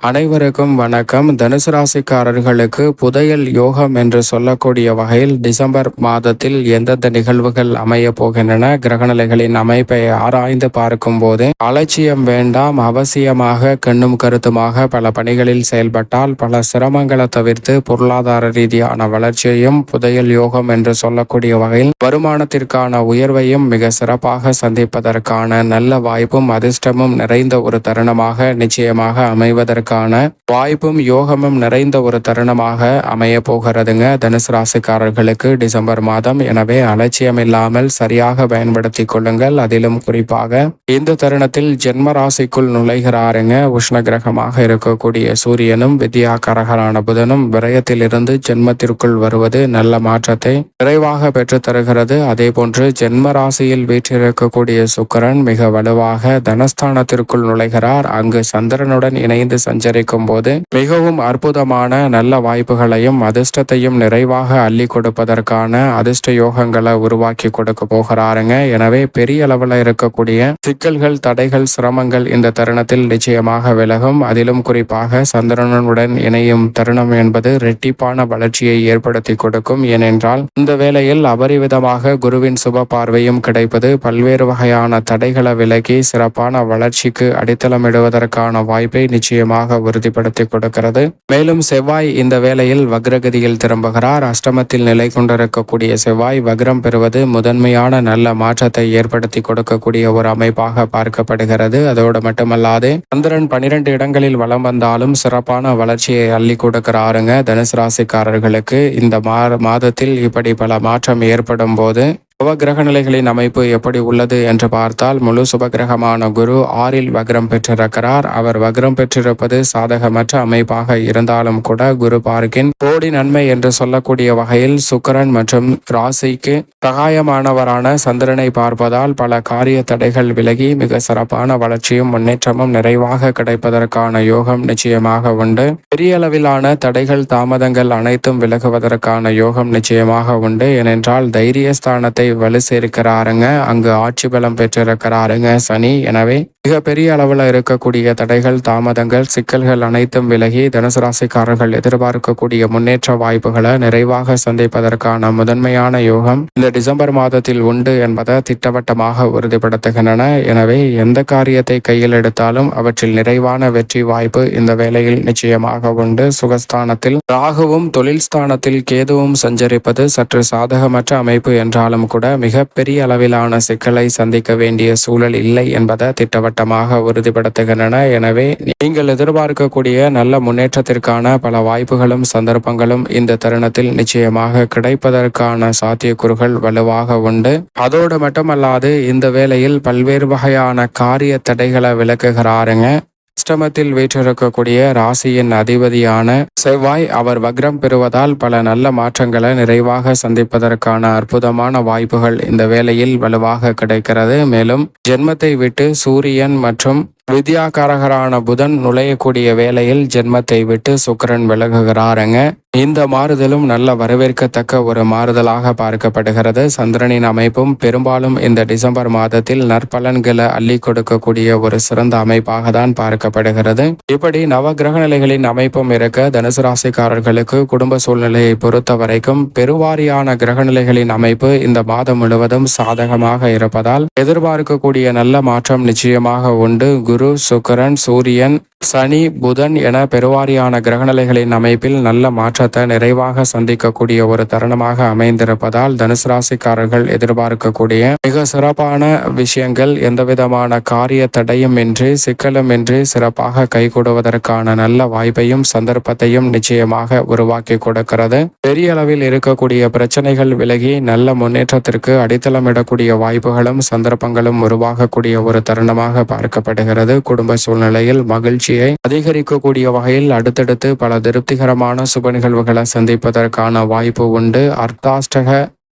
அனைவருக்கும் வணக்கம். தனுசு ராசிக்காரர்களுக்கு புதையல் யோகம் என்று சொல்லக்கூடிய வகையில் டிசம்பர் மாதத்தில் எந்தெந்த நிகழ்வுகள் அமைய போகின்றன, கிரகநிலைகளின் அமைப்பை ஆராய்ந்து பார்க்கும் போது அலட்சியம் வேண்டாம். அவசியமாக கண்ணும் கருத்துமாக பல பணிகளில் செயல்பட்டால் பல சிரமங்களை தவிர்த்து பொருளாதார ரீதியான வளர்ச்சியையும், புதையல் யோகம் என்று சொல்லக்கூடிய வகையில் வருமானத்திற்கான உயர்வையும் மிக சிறப்பாக சந்திப்பதற்கான நல்ல வாய்ப்பும் அதிர்ஷ்டமும் நிறைந்த ஒரு தருணமாக நிச்சயமாக அமைவதற்கு வாய்ப்பும் யோகமும் நிறைந்த ஒரு தருணமாக அமைய போகிறதுங்க தனுசு ராசிக்காரர்களுக்கு டிசம்பர் மாதம். எனவே அலட்சியம் இல்லாமல் சரியாக பயன்படுத்தி கொள்ளுங்கள். அதிலும் குறிப்பாக இந்த தருணத்தில் ஜென்ம ராசிக்குள் நுழைகிறாருங்க உஷ்ண கிரகமாக இருக்கக்கூடிய சூரியனும் வித்யாகாரகரான புதனும் விரயத்திலிருந்து ஜென்மத்திற்குள் வருவது நல்ல மாற்றத்தை விரைவாக பெற்று தருகிறது. அதே போன்று ஜென்ம ராசியில் வீற்றிருக்கக்கூடிய சுக்கிரன் மிக வலுவாக தனஸ்தானத்திற்குள் நுழைகிறார். அங்கு சந்திரனுடன் இணைந்து சஞ்சரிக்கும் போது மிகவும் அற்புதமான நல்ல வாய்ப்புகளையும் அதிர்ஷ்டத்தையும் நிறைவாக அள்ளி கொடுப்பதற்கான அதிர்ஷ்ட யோகங்களை உருவாக்கி கொடுக்க போகிறாருங்க. எனவே பெரிய அளவில் இருக்கக்கூடிய சிக்கல்கள், தடைகள், சிரமங்கள் இந்த தருணத்தில் நிச்சயமாக விலகும். அதிலும் குறிப்பாக சந்திரனுடன் இணையும் தருணம் என்பது இரட்டிப்பான வளர்ச்சியை ஏற்படுத்தி கொடுக்கும். ஏனென்றால் இந்த வேளையில் அபரிவிதமாக குருவின் சுப பார்வையும் கிடைப்பது பல்வேறு வகையான தடைகளை விலகி சிறப்பான வளர்ச்சிக்கு அடித்தளமிடுவதற்கான வாய்ப்பை நிச்சயமாக உறுதிப்படுத்தி கொடுக்கிறது. மேலும் செவ்வாய் இந்த வேளையில் வக்ரகதியில் திரும்புகிறார். அஷ்டமத்தில் நிலை கொண்டிருக்கக்கூடிய செவ்வாய் வக்ரம் பெறுவது முதன்மையான நல்ல மாற்றத்தை ஏற்படுத்தி கொடுக்கக்கூடிய ஒரு அமைப்பாக பார்க்கப்படுகிறது. அதோடு மட்டுமல்லாது சந்திரன் 12 இடங்களில் வலம் வந்தாலும் சிறப்பான வளர்ச்சியை அள்ளி கொடுக்கிறாருங்க தனுசு ராசிக்காரர்களுக்கு. இந்த மாதத்தில் இப்படி பல மாற்றம் ஏற்படும் போது சுபகிரக நிலைகளின் அமைப்பு எப்படி உள்ளது என்று பார்த்தால், முழு சுபகிரகமான குரு 6ல் வக்ரம் பெற்றிருக்கிறார். அவர் வக்ரம் பெற்றிருப்பது சாதகமற்ற அமைப்பாக இருந்தாலும் கூட குரு பார்க்கின் கோடி நன்மை என்று சொல்லக்கூடிய வகையில் சுக்கிரன் மற்றும் ராசிக்கு சகாயமானவரான சந்திரனை பார்ப்பதால் பல காரிய தடைகள் விலகி மிக சிறப்பான வளர்ச்சியும் முன்னேற்றமும் நிறைவாக கிடைப்பதற்கான யோகம் நிச்சயமாக உண்டு. பெரிய அளவிலான தடைகள், தாமதங்கள் அனைத்தும் விலகுவதற்கான யோகம் நிச்சயமாக உண்டு. ஏனென்றால் தைரியஸ்தானத்தை வலு சேர்க்கிறாருங்க. அங்கு ஆட்சி பலம் பெற்றிருக்கிறாருங்க சனி. எனவே மிக பெரிய அளவில் இருக்கக்கூடிய தடைகள், தாமதங்கள், சிக்கல்கள் அனைத்தும் விலகி தனுசு ராசிக்காரர்கள் எதிர்பார்க்கக்கூடிய முன்னேற்ற வாய்ப்புகளை நிறைவாக சந்திப்பதற்கான முதன்மையான யோகம் இந்த டிசம்பர் மாதத்தில் உண்டு என்பதை திட்டவட்டமாக உறுதிப்படுத்துகின்றன. எனவே எந்த காரியத்தை கையில் எடுத்தாலும் அவற்றில் நிறைவான வெற்றி வாய்ப்பு இந்த வேளையில் நிச்சயமாக உண்டு. சுகஸ்தானத்தில் ராகுவும் தொழில் ஸ்தானத்தில் கேதுவும் சஞ்சரிப்பது சற்று சாதகமற்ற அமைப்பு என்றாலும் கூட மிகப்பெரிய அளவிலான சிக்கலை சந்திக்க வேண்டிய சூழல் இல்லை என்பதை திட்டவட்டமாக உறுதிப்படுத்துகின்றன. எனவே நீங்கள் எதிர்பார்க்கக்கூடிய நல்ல முன்னேற்றத்திற்கான பல வாய்ப்புகளும் சந்தர்ப்பங்களும் இந்த தருணத்தில் நிச்சயமாக கிடைப்பதற்கான சாத்தியக்கூறுகள் வலுவாக உண்டு. அதோடு மட்டுமல்லாது இந்த வேளையில் பல்வேறு வகையான காரிய தடைகளை விளக்குகிறாருங்க. அஷ்டமத்தில் வீற்றிருக்கக்கூடிய ராசியின் அதிபதியான செவ்வாய் அவர் வக்ரம் பெறுவதால் பல நல்ல மாற்றங்களை நிறைவாக சந்திப்பதற்கான அற்புதமான வாய்ப்புகள் இந்த வேளையில் வலுவாக கிடைக்கிறது. மேலும் ஜென்மத்தை விட்டு சூரியன் மற்றும் வித்யாகாரகரான புதன் நுழையக்கூடிய வேளையில் ஜென்மத்தை விட்டு சுக்கிரன் விலகுகிறாருங்க. இந்த மாறுதலும் நல்ல வரவேற்கத்தக்க ஒரு மாறுதலாக பார்க்கப்படுகிறது. சந்திரனின் அமைப்பும் பெரும்பாலும் இந்த டிசம்பர் மாதத்தில் நற்பலன்களை அள்ளி கொடுக்கக்கூடிய ஒரு சிறந்த அமைப்பாக தான் பார்க்கப்படுகிறது. இப்படி நவ கிரக நிலைகளின் அமைப்பும் இருக்க தனுசு ராசிக்காரர்களுக்கு குடும்ப சூழ்நிலையை பொறுத்த வரைக்கும் பெருவாரியான கிரக நிலைகளின் அமைப்பு இந்த மாதம் முழுவதும் சாதகமாக இருப்பதால் எதிர்பார்க்கக்கூடிய நல்ல மாற்றம் நிச்சயமாக உண்டு. குரு, சுக்கிரன், சூரியன், சனி, புதன் என பெருவாரியான கிரகநிலைகளின் அமைப்பில் நல்ல மாற்றத்தை நிறைவாக சந்திக்கக்கூடிய ஒரு தருணமாக அமைந்திருப்பதால் தனுசு ராசிக்காரர்கள் எதிர்பார்க்கக்கூடிய மிக சிறப்பான விஷயங்கள் எந்தவிதமான காரிய தடையும் இன்றி, சிக்கலும் இன்றி சிறப்பாக கைகூடுவதற்கான நல்ல வாய்ப்பையும் சந்தர்ப்பத்தையும் நிச்சயமாக உருவாக்கி கொடுக்கிறது. பெரிய அளவில் இருக்கக்கூடிய பிரச்சனைகள் விலகி நல்ல முன்னேற்றத்திற்கு அடித்தளமிடக்கூடிய வாய்ப்புகளும் சந்தர்ப்பங்களும் உருவாகக்கூடிய ஒரு தருணமாக பார்க்கப்படுகிறது. குடும்ப சூழ்நிலையில் மகிழ்ச்சியை அதிகரிக்கக்கூடிய வகையில் அடுத்தடுத்து பல திருப்திகரமான சுப நிகழ்வுகளை சந்திப்பதற்கான வாய்ப்பு உண்டு. அர்த்தாஷ்டக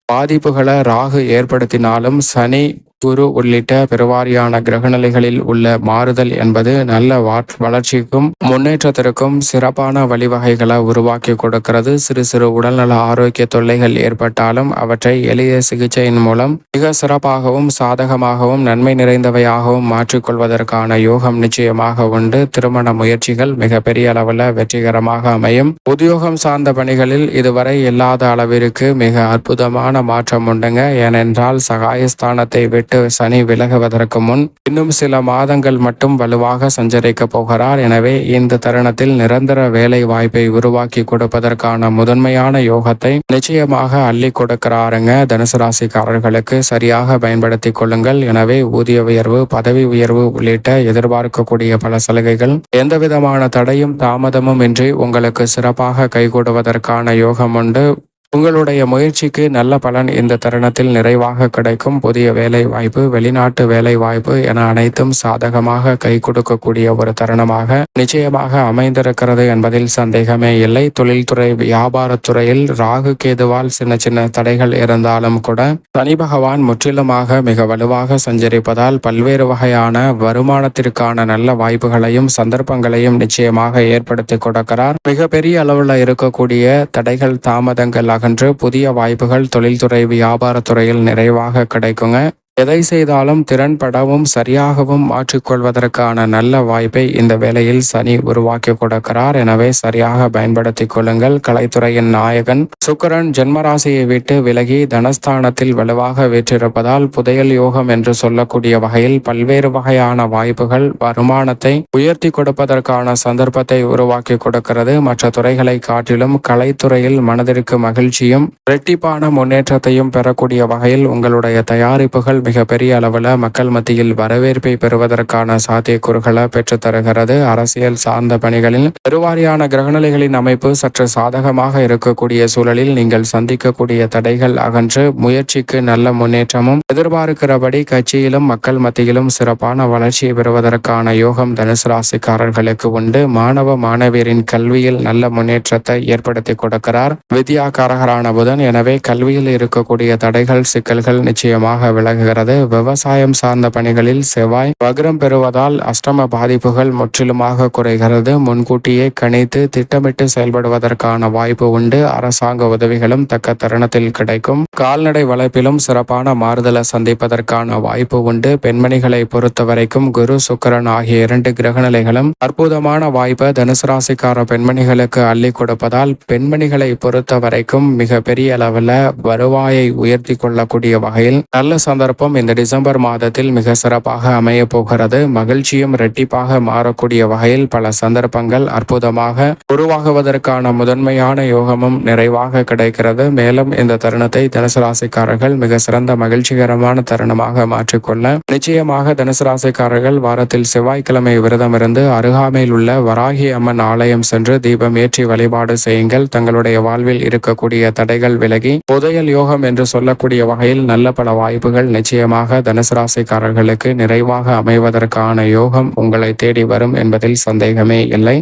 பாதிப்புகளை ராகு ஏற்படுத்தினாலும் சனி குரு உள்ளிட்ட பெருவாரியான கிரகநிலைகளில் உள்ள மாறுதல் என்பது நல்ல வளர்ச்சிக்கும் முன்னேற்றத்திற்கும் சிறப்பான வழிவகைகளை உருவாக்கி கொடுக்கிறது. சிறு சிறு உடல்நல ஆரோக்கிய தொல்லைகள் ஏற்பட்டாலும் அவற்றை எளிய சிகிச்சையின் மூலம் மிக சிறப்பாகவும் சாதகமாகவும் நன்மை நிறைந்தவையாகவும் மாற்றிக்கொள்வதற்கான யோகம் நிச்சயமாக உண்டு. திருமண முயற்சிகள் மிக பெரிய அளவில் வெற்றிகரமாக அமையும். உத்தியோகம் சார்ந்த பணிகளில் இதுவரை இல்லாத அளவிற்கு மிக அற்புதமான மாற்றம் உண்டுங்க. ஏனென்றால் சகாயஸ்தானத்தை விட்டு சனி விலகுவதற்கு முன் இன்னும் சில மாதங்கள் மட்டும் வலுவாக சஞ்சரிக்க போகிறார். எனவே இந்த தருணத்தில் நிரந்தர வேலை வாய்ப்பை உருவாக்கி கொடுப்பதற்கான முதன்மையான யோகத்தை நிச்சயமாக அள்ளி கொடுக்கிறாருங்க. தனுசு ராசிக்காரர்களுக்கு சரியாக பயன்படுத்திக் கொள்ளுங்கள். எனவே ஊதிய உயர்வு, பதவி உயர்வு உள்ளிட்ட எதிர்பார்க்கக்கூடிய பல சலுகைகள் எந்தவிதமான தடையும் தாமதமும் இன்றி உங்களுக்கு சிறப்பாக கைகூடுவதற்கான யோகம் உண்டு. உங்களுடைய முயற்சிக்கு நல்ல பலன் இந்த தருணத்தில் நிறைவாக கிடைக்கும். புதிய வேலை வாய்ப்பு, வெளிநாட்டு வேலை வாய்ப்பு என அனைத்தும் சாதகமாக கை கொடுக்கக்கூடிய ஒரு தருணமாக நிச்சயமாக அமைந்திருக்கிறது என்பதில் சந்தேகமே இல்லை. தொழில்துறை, வியாபாரத்துறையில் ராகு கேதுவால் சின்ன சின்ன தடைகள் இருந்தாலும் கூட சனி பகவான் முற்றிலுமாக மிக வலுவாக சஞ்சரிப்பதால் பல்வேறு வகையான வருமானத்திற்கான நல்ல வாய்ப்புகளையும் சந்தர்ப்பங்களையும் நிச்சயமாக ஏற்படுத்தி கொடுக்கிறார். மிகப்பெரிய அளவில் இருக்கக்கூடிய தடைகள், தாமதங்கள் அகன்று புதிய வாய்ப்புகள் தொழில்துறை, வியாபாரத்துறையில் நிறைவாக கிடைக்குங்க. எதை செய்தாலும் திறன்படவும் சரியாகவும் மாற்றிக்கொள்வதற்கான நல்ல வாய்ப்பை இந்த வேளையில் சனி உருவாக்கி கொடுக்கிறார். எனவே சரியாக பயன்படுத்திக் கொள்ளுங்கள். கலைத்துறையின் நாயகன் சுக்கிரன் ஜென்மராசியை விட்டு விலகி தனஸ்தானத்தில் வலுவாக வீற்றிருப்பதால் புதையல் யோகம் என்று சொல்லக்கூடிய வகையில் பல்வேறு வகையான வாய்ப்புகள், வருமானத்தை உயர்த்தி கொடுப்பதற்கான சந்தர்ப்பத்தை உருவாக்கி கொடுக்கிறது. மற்ற துறைகளை காட்டிலும் கலைத்துறையில் மனதிற்கு மகிழ்ச்சியும் இரட்டிப்பான முன்னேற்றத்தையும் பெறக்கூடிய வகையில் உங்களுடைய தயாரிப்புகள் மிக பெரிய அளவில் மக்கள் மத்தியில் வரவேற்பை பெறுவதற்கான சாத்தியக்கூறுகளை பெற்றுத்தருகிறது. அரசியல் சார்ந்த பணிகளில் பெருவாரியான கிரகநிலைகளின் அமைப்பு சற்று சாதகமாக இருக்கக்கூடிய சூழலில் நீங்கள் சந்திக்கக்கூடிய தடைகள் அகன்று முயற்சிக்கு நல்ல முன்னேற்றமும் எதிர்பார்க்கிறபடி கட்சியிலும் மக்கள் மத்தியிலும் சிறப்பான வளர்ச்சியை பெறுவதற்கான யோகம் தனுசு ராசிக்காரர்களுக்கு உண்டு. மாணவ மாணவியரின் கல்வியில் நல்ல முன்னேற்றத்தை ஏற்படுத்தி கொடுக்கிறார் வித்யாகாரகரான புதன். எனவே கல்வியில் இருக்கக்கூடிய தடைகள், சிக்கல்கள் நிச்சயமாக விலகுகிறது. விவசாயம் சார்ந்த பணிகளில் செவ்வாய் வக்ரம் பெறுவதால் அஷ்டம பாதிப்புகள் முற்றிலுமாக குறைகிறது. முன்கூட்டியே கணித்து திட்டமிட்டு செயல்படுவதற்கான வாய்ப்பு உண்டு. அரசாங்க உதவிகளும் தக்க தருணத்தில் கிடைக்கும். கால்நடை வளர்ப்பிலும் சிறப்பான மாறுதலை சந்திப்பதற்கான வாய்ப்பு உண்டு. பெண்மணிகளை பொறுத்தவரைக்கும் குரு, சுக்கிரன் ஆகிய 2 கிரகநிலைகளும் அற்புதமான வாய்ப்பை தனுசு ராசிக்கார பெண்மணிகளுக்கு அள்ளி கொடுப்பதால் பெண்மணிகளை பொறுத்தவரைக்கும் மிக பெரிய அளவில் வருவாயை உயர்த்தி கொள்ளக்கூடிய வகையில் நல்ல சந்தர்ப்பம் இந்த டிசம்பர் மாதத்தில் மிக சிறப்பாக அமைய போகிறது. மகிழ்ச்சியும் இரட்டிப்பாக மாறக்கூடிய வகையில் பல சந்தர்ப்பங்கள் அற்புதமாக உருவாகுவதற்கான முதன்மையான யோகமும் நிறைவாக கிடைக்கிறது. மேலும் இந்த தருணத்தை தனுசு ராசிக்காரர்கள் மிக சிறந்த மகிழ்ச்சிகரமான தருணமாக மாற்றிக்கொள்ள நிச்சயமாக தனுசு ராசிக்காரர்கள் வாரத்தில் செவ்வாய்க்கிழமை விரதம் இருந்து அருகாமையில் உள்ள வராகி அம்மன் ஆலயம் சென்று தீபம் ஏற்றி வழிபாடு செய்யுங்கள். தங்களுடைய வாழ்வில் இருக்கக்கூடிய தடைகள் விலகி புதையல் யோகம் என்று சொல்லக்கூடிய வகையில் நல்ல பல வாய்ப்புகள் நிச்சயமாக தனுசு ராசிக்காரர்களுக்கு நிறைவாக அமைவதற்கான யோகம் உங்களை தேடி வரும் என்பதில் சந்தேகமே இல்லை.